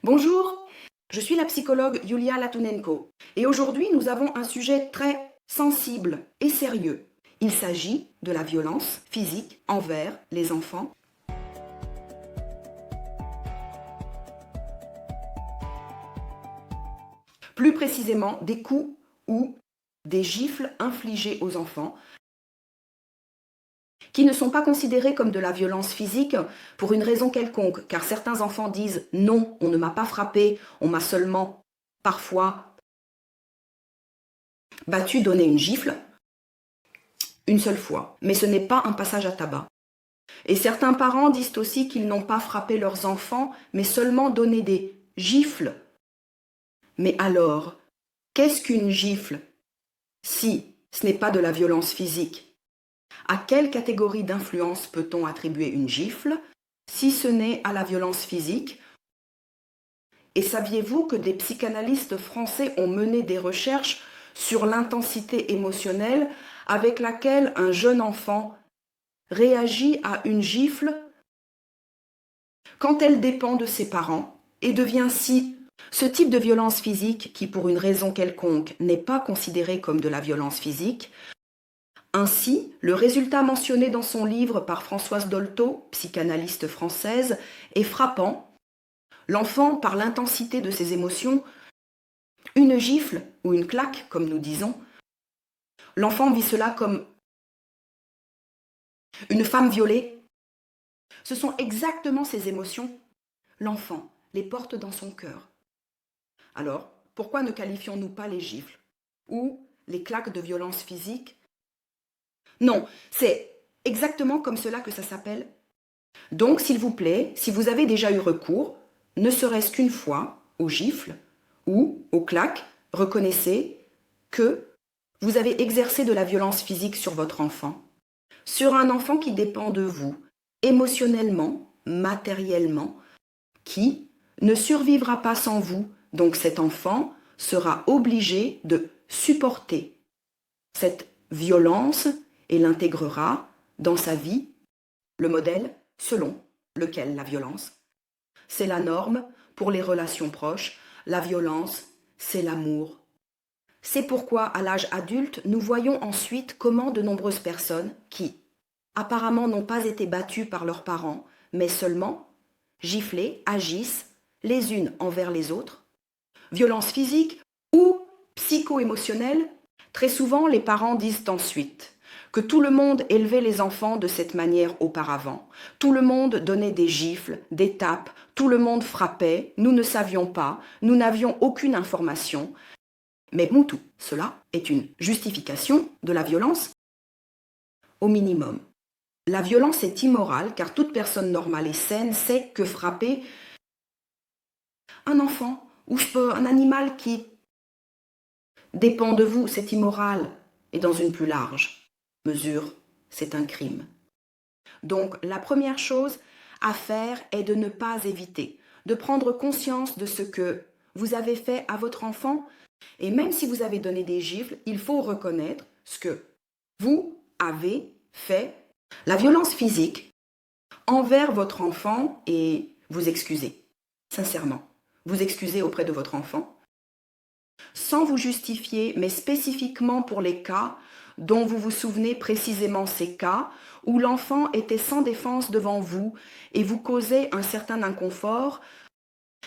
Bonjour, je suis la psychologue Yulia Latunenko et aujourd'hui nous avons un sujet très sensible et sérieux. Il s'agit de la violence physique envers les enfants. Plus précisément des coups ou des gifles infligés aux enfants qui ne sont pas considérés comme de la violence physique pour une raison quelconque, car certains enfants disent « non, on ne m'a pas frappé, on m'a seulement parfois battu, donné une gifle ». Une seule fois, mais ce n'est pas un passage à tabac. Et certains parents disent aussi qu'ils n'ont pas frappé leurs enfants, mais seulement donné des gifles. Mais alors, qu'est-ce qu'une gifle si ce n'est pas de la violence physique? À quelle catégorie d'influence peut-on attribuer une gifle si ce n'est à la violence physique? Et saviez-vous que des psychanalystes français ont mené des recherches sur l'intensité émotionnelle avec laquelle un jeune enfant réagit à une gifle quand elle dépend de ses parents et devient si ce type de violence physique qui, pour une raison quelconque, n'est pas considéré comme de la violence physique. Ainsi, le résultat mentionné dans son livre par Françoise Dolto, psychanalyste française, est frappant. L'enfant, par l'intensité de ses émotions, une gifle ou une claque, comme nous disons, l'enfant vit cela comme une femme violée. Ce sont exactement ces émotions. L'enfant les porte dans son cœur. Alors, pourquoi ne qualifions-nous pas les gifles ou les claques de violence physique? Non, c'est exactement comme cela que ça s'appelle. Donc, s'il vous plaît, si vous avez déjà eu recours, ne serait-ce qu'une fois, aux gifles ou aux claques, reconnaissez que vous avez exercé de la violence physique sur votre enfant, sur un enfant qui dépend de vous, émotionnellement, matériellement, qui ne survivra pas sans vous. Donc cet enfant sera obligé de supporter cette violence et l'intégrera dans sa vie, le modèle selon lequel la violence, c'est la norme pour les relations proches, la violence, c'est l'amour. C'est pourquoi, à l'âge adulte, nous voyons ensuite comment de nombreuses personnes qui, apparemment, n'ont pas été battues par leurs parents, mais seulement giflées, agissent les unes envers les autres, violence physique ou psycho-émotionnelle. Très souvent, les parents disent ensuite que tout le monde élevait les enfants de cette manière auparavant. Tout le monde donnait des gifles, des tapes, tout le monde frappait, nous ne savions pas, nous n'avions aucune information. Mais tout cela est une justification de la violence au minimum. La violence est immorale car toute personne normale et saine sait que frapper un enfant ou un animal qui dépend de vous, c'est immoral. Et dans une plus large mesure, c'est un crime. Donc la première chose à faire est de ne pas éviter, de prendre conscience de ce que vous avez fait à votre enfant. Et même si vous avez donné des gifles, il faut reconnaître ce que vous avez fait, la violence physique envers votre enfant, et vous excuser, sincèrement. Vous excuser auprès de votre enfant, sans vous justifier, mais spécifiquement pour les cas dont vous vous souvenez précisément, ces cas où l'enfant était sans défense devant vous et vous causait un certain inconfort,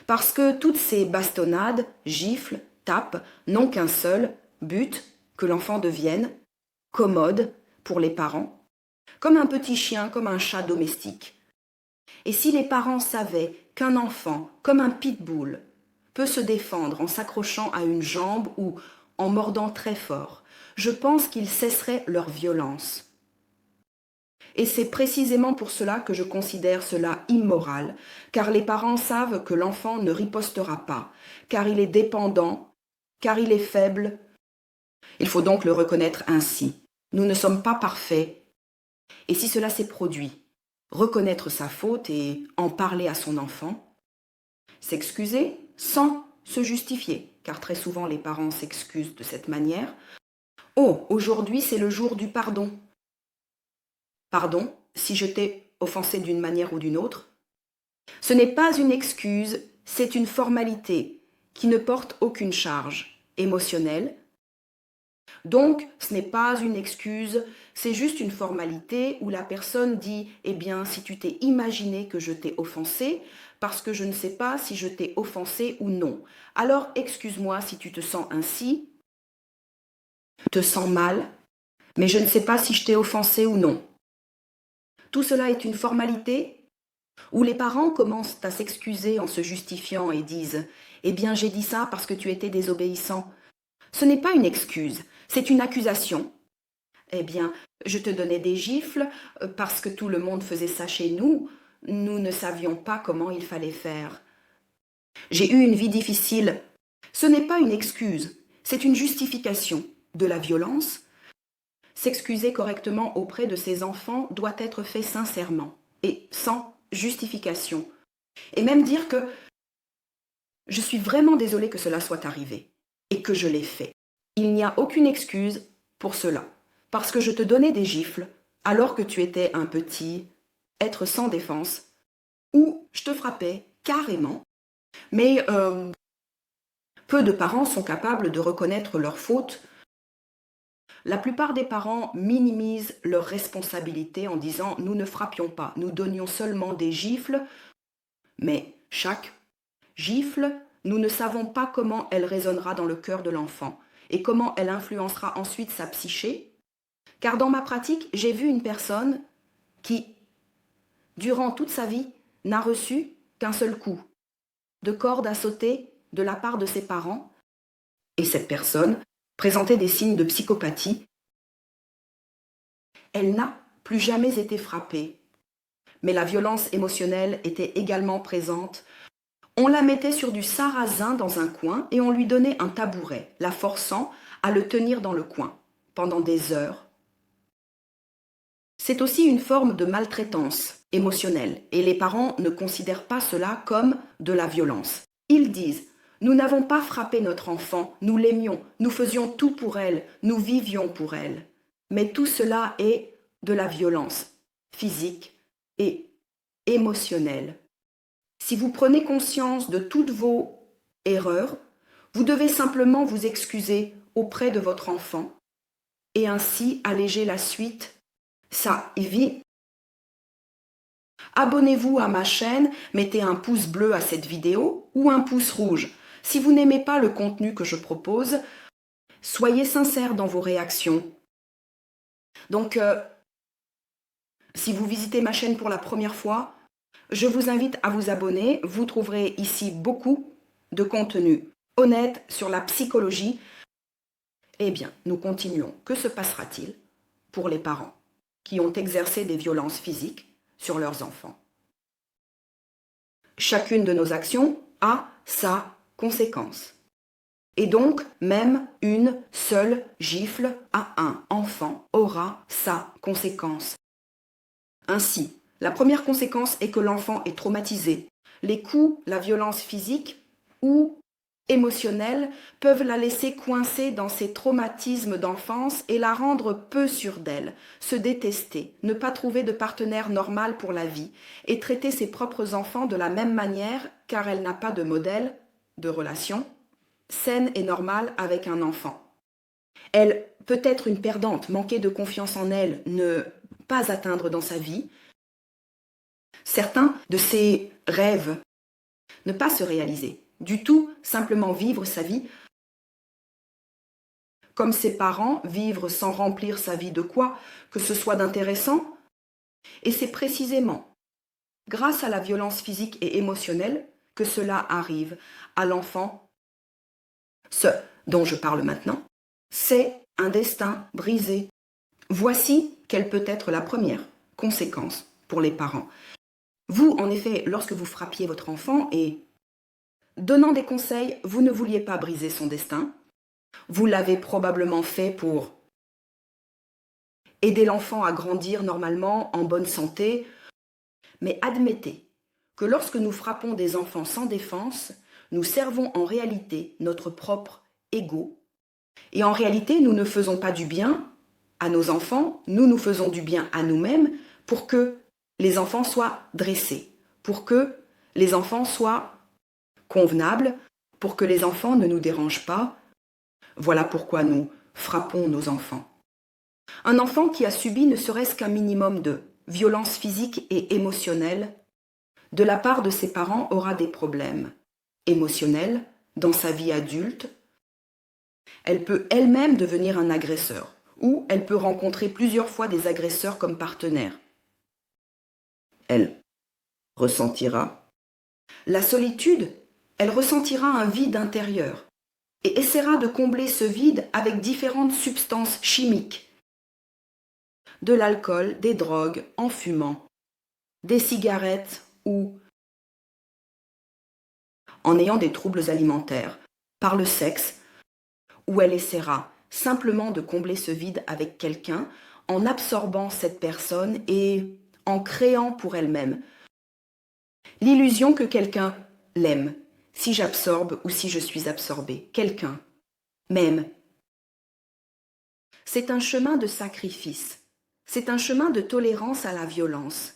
parce que toutes ces bastonnades, gifles, tapes, n'ont qu'un seul but, que l'enfant devienne commode pour les parents, comme un petit chien, comme un chat domestique. Et si les parents savaient qu'un enfant, comme un pitbull, peut se défendre en s'accrochant à une jambe ou en mordant très fort, je pense qu'ils cesseraient leur violence. Et c'est précisément pour cela que je considère cela immoral, car les parents savent que l'enfant ne ripostera pas, car il est dépendant, car il est faible. Il faut donc le reconnaître ainsi. Nous ne sommes pas parfaits. Et si cela s'est produit, reconnaître sa faute et en parler à son enfant, s'excuser sans se justifier, car très souvent les parents s'excusent de cette manière. « Oh, aujourd'hui c'est le jour du pardon. Pardon, si je t'ai offensé d'une manière ou d'une autre. » Ce n'est pas une excuse c'est une formalité qui ne porte aucune charge émotionnelle. Donc, ce n'est pas une excuse, c'est juste une formalité où la personne dit « Eh bien, si tu t'es imaginé que je t'ai offensé, parce que je ne sais pas si je t'ai offensé ou non. Alors, excuse-moi si tu te sens ainsi, te sens mal, mais je ne sais pas si je t'ai offensé ou non. » Tout cela est une formalité où les parents commencent à s'excuser en se justifiant et disent « Eh bien, j'ai dit ça parce que tu étais désobéissant. » Ce n'est pas une excuse, c'est une accusation. Eh bien, je te donnais des gifles parce que tout le monde faisait ça chez nous. Nous ne savions pas comment il fallait faire. J'ai eu une vie difficile. Ce n'est pas une excuse, c'est une justification de la violence. S'excuser correctement auprès de ses enfants doit être fait sincèrement et sans justification. Et même dire que je suis vraiment désolée que cela soit arrivé et que je l'ai fait. Il n'y a aucune excuse pour cela, parce que je te donnais des gifles alors que tu étais un petit être sans défense, ou je te frappais carrément. Mais peu de parents sont capables de reconnaître leurs fautes. La plupart des parents minimisent leurs responsabilités en disant « nous ne frappions pas, nous donnions seulement des gifles », mais chaque gifle, nous ne savons pas comment elle résonnera dans le cœur de l'enfant et comment elle influencera ensuite sa psyché. Car dans ma pratique, j'ai vu une personne qui, durant toute sa vie, n'a reçu qu'un seul coup de corde à sauter de la part de ses parents, et cette personne présentait des signes de psychopathie. Elle n'a plus jamais été frappée, mais la violence émotionnelle était également présente. On la mettait sur du sarrasin dans un coin et on lui donnait un tabouret, la forçant à le tenir dans le coin pendant des heures. C'est aussi une forme de maltraitance émotionnelle et les parents ne considèrent pas cela comme de la violence. Ils disent « Nous n'avons pas frappé notre enfant, nous l'aimions, nous faisions tout pour elle, nous vivions pour elle. » Mais tout cela est de la violence physique et émotionnelle. Si vous prenez conscience de toutes vos erreurs, vous devez simplement vous excuser auprès de votre enfant et ainsi alléger la suite. Ça évite. Abonnez-vous à ma chaîne, mettez un pouce bleu à cette vidéo ou un pouce rouge. Si vous n'aimez pas le contenu que je propose, soyez sincère dans vos réactions. Donc, si vous visitez ma chaîne pour la première fois, je vous invite à vous abonner. Vous trouverez ici beaucoup de contenu honnête sur la psychologie. Eh bien, nous continuons. Que se passera-t-il pour les parents qui ont exercé des violences physiques sur leurs enfants? Chacune de nos actions a sa conséquence. Et donc, même une seule gifle à un enfant aura sa conséquence. Ainsi, la première conséquence est que l'enfant est traumatisé. Les coups, la violence physique ou émotionnelle peuvent la laisser coincée dans ses traumatismes d'enfance et la rendre peu sûre d'elle, se détester, ne pas trouver de partenaire normal pour la vie et traiter ses propres enfants de la même manière car elle n'a pas de modèle de relation saine et normale avec un enfant. Elle peut être une perdante, manquer de confiance en elle, ne pas atteindre dans sa vie. Certains de ses rêves ne pas se réaliser. Du tout, simplement vivre sa vie comme ses parents, vivre sans remplir sa vie de quoi que ce soit d'intéressant. Et c'est précisément grâce à la violence physique et émotionnelle que cela arrive à l'enfant. Ce dont je parle maintenant, c'est un destin brisé. Voici quelle peut être la première conséquence pour les parents. Vous, en effet, lorsque vous frappiez votre enfant et donnant des conseils, vous ne vouliez pas briser son destin. Vous l'avez probablement fait pour aider l'enfant à grandir normalement, en bonne santé. Mais admettez que lorsque nous frappons des enfants sans défense, nous servons en réalité notre propre ego. Et en réalité, nous ne faisons pas du bien à nos enfants, nous faisons du bien à nous-mêmes pour que les enfants soient dressés, pour que les enfants soient convenable pour que les enfants ne nous dérangent pas. Voilà pourquoi nous frappons nos enfants. Un enfant qui a subi ne serait-ce qu'un minimum de violence physique et émotionnelle de la part de ses parents aura des problèmes émotionnels dans sa vie adulte. Elle peut elle-même devenir un agresseur ou elle peut rencontrer plusieurs fois des agresseurs comme partenaires. Elle ressentira la solitude, elle ressentira un vide intérieur et essaiera de combler ce vide avec différentes substances chimiques, de l'alcool, des drogues, en fumant, des cigarettes ou en ayant des troubles alimentaires, par le sexe, où elle essaiera simplement de combler ce vide avec quelqu'un en absorbant cette personne et en créant pour elle-même l'illusion que quelqu'un l'aime, si j'absorbe ou si je suis absorbée. Quelqu'un m'aime. C'est un chemin de sacrifice, c'est un chemin de tolérance à la violence,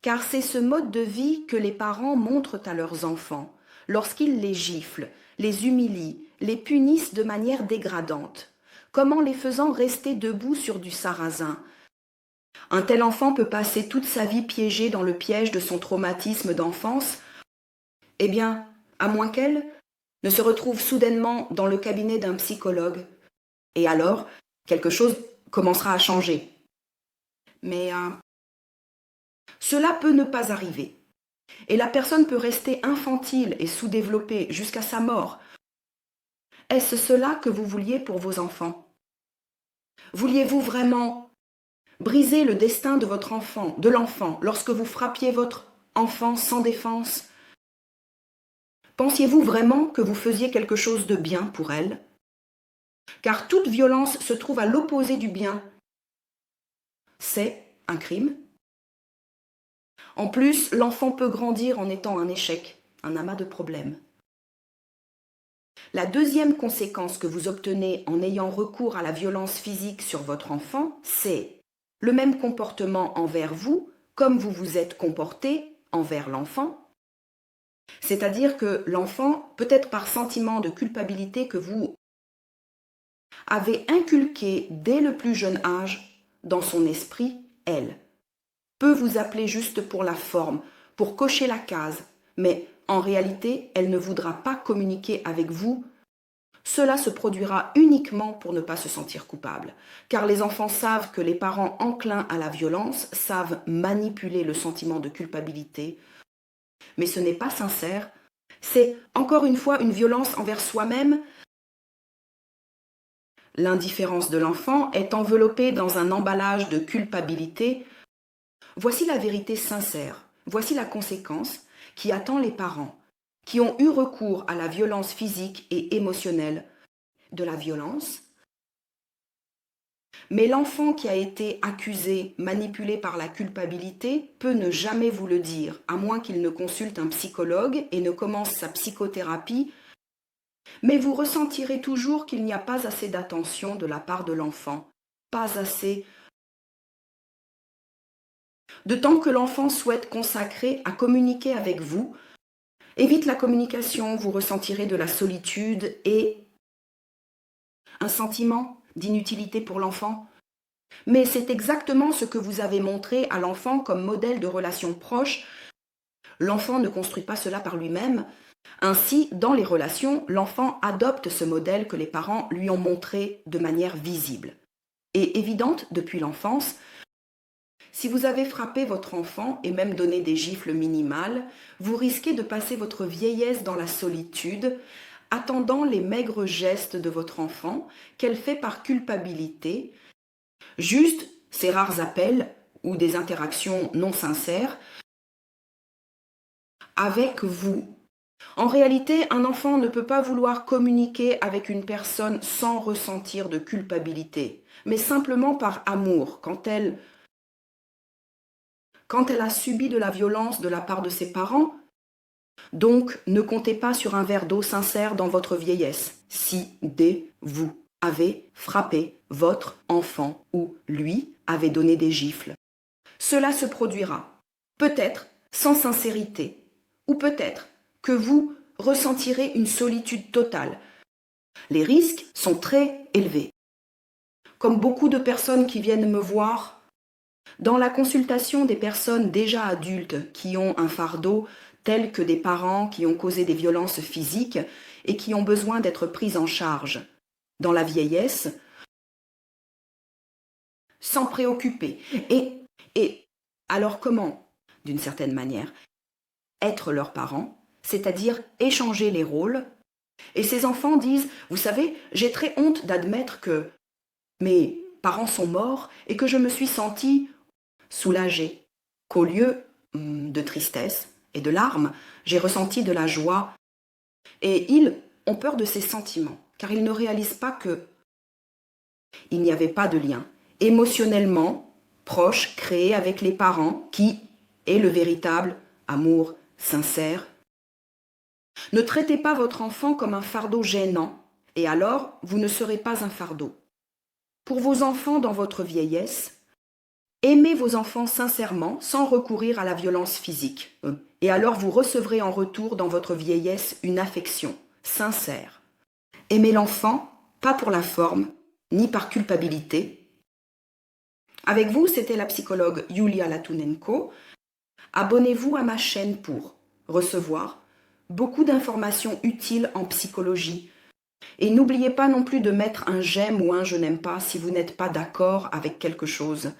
car c'est ce mode de vie que les parents montrent à leurs enfants lorsqu'ils les giflent, les humilient, les punissent de manière dégradante, comme en les faisant rester debout sur du sarrasin. Un tel enfant peut passer toute sa vie piégé dans le piège de son traumatisme d'enfance, eh bien, à moins qu'elle ne se retrouve soudainement dans le cabinet d'un psychologue. Et alors, quelque chose commencera à changer. Mais cela peut ne pas arriver. Et la personne peut rester infantile et sous-développée jusqu'à sa mort. Est-ce cela que vous vouliez pour vos enfants? Vouliez-vous vraiment briser le destin de votre enfant, de l'enfant, lorsque vous frappiez votre enfant sans défense? Pensiez-vous vraiment que vous faisiez quelque chose de bien pour elle? Car toute violence se trouve à l'opposé du bien. C'est un crime. En plus, l'enfant peut grandir en étant un échec, un amas de problèmes. La deuxième conséquence que vous obtenez en ayant recours à la violence physique sur votre enfant, c'est le même comportement envers vous, comme vous vous êtes comporté envers l'enfant. C'est-à-dire que l'enfant, peut-être par sentiment de culpabilité que vous avez inculqué dès le plus jeune âge dans son esprit, elle peut vous appeler juste pour la forme, pour cocher la case, mais en réalité, elle ne voudra pas communiquer avec vous. Cela se produira uniquement pour ne pas se sentir coupable, car les enfants savent que les parents enclins à la violence savent manipuler le sentiment de culpabilité, mais ce n'est pas sincère, c'est encore une fois une violence envers soi-même. L'indifférence de l'enfant est enveloppée dans un emballage de culpabilité. Voici la vérité sincère, voici la conséquence qui attend les parents qui ont eu recours à la violence physique et émotionnelle de la violence. Mais l'enfant qui a été accusé, manipulé par la culpabilité, peut ne jamais vous le dire, à moins qu'il ne consulte un psychologue et ne commence sa psychothérapie. Mais vous ressentirez toujours qu'il n'y a pas assez d'attention de la part de l'enfant, pas assez de temps que l'enfant souhaite consacrer à communiquer avec vous. Évite la communication, vous ressentirez de la solitude et un sentiment d'inutilité pour l'enfant. Mais c'est exactement ce que vous avez montré à l'enfant comme modèle de relation proche. L'enfant ne construit pas cela par lui-même. Ainsi, dans les relations, l'enfant adopte ce modèle que les parents lui ont montré de manière visible et évidente depuis l'enfance. Si vous avez frappé votre enfant et même donné des gifles minimales, vous risquez de passer votre vieillesse dans la solitude, attendant les maigres gestes de votre enfant qu'elle fait par culpabilité, juste ces rares appels ou des interactions non sincères avec vous. En réalité, un enfant ne peut pas vouloir communiquer avec une personne sans ressentir de culpabilité, mais simplement par amour, quand elle a subi de la violence de la part de ses parents. Donc, ne comptez pas sur un verre d'eau sincère dans votre vieillesse, si dès vous avez frappé votre enfant ou lui avez donné des gifles. Cela se produira, peut-être sans sincérité, ou peut-être que vous ressentirez une solitude totale. Les risques sont très élevés. Comme beaucoup de personnes qui viennent me voir, dans la consultation des personnes déjà adultes qui ont un fardeau, tels que des parents qui ont causé des violences physiques et qui ont besoin d'être prises en charge dans la vieillesse, sans préoccuper. Et alors comment, d'une certaine manière, être leurs parents, c'est-à-dire échanger les rôles. Et ces enfants disent, vous savez, j'ai très honte d'admettre que mes parents sont morts et que je me suis sentie soulagée, qu'au lieu de tristesse et de larmes, j'ai ressenti de la joie. Et ils ont peur de ces sentiments, car ils ne réalisent pas que il n'y avait pas de lien émotionnellement proche créé avec les parents qui est le véritable amour sincère. Ne traitez pas votre enfant comme un fardeau gênant, et alors vous ne serez pas un fardeau. Pour vos enfants dans votre vieillesse, aimez vos enfants sincèrement sans recourir à la violence physique. Et alors vous recevrez en retour dans votre vieillesse une affection sincère. Aimez l'enfant, pas pour la forme, ni par culpabilité. Avec vous, c'était la psychologue Yulia Latunenko. Abonnez-vous à ma chaîne pour recevoir beaucoup d'informations utiles en psychologie. Et n'oubliez pas non plus de mettre un j'aime ou un je n'aime pas si vous n'êtes pas d'accord avec quelque chose.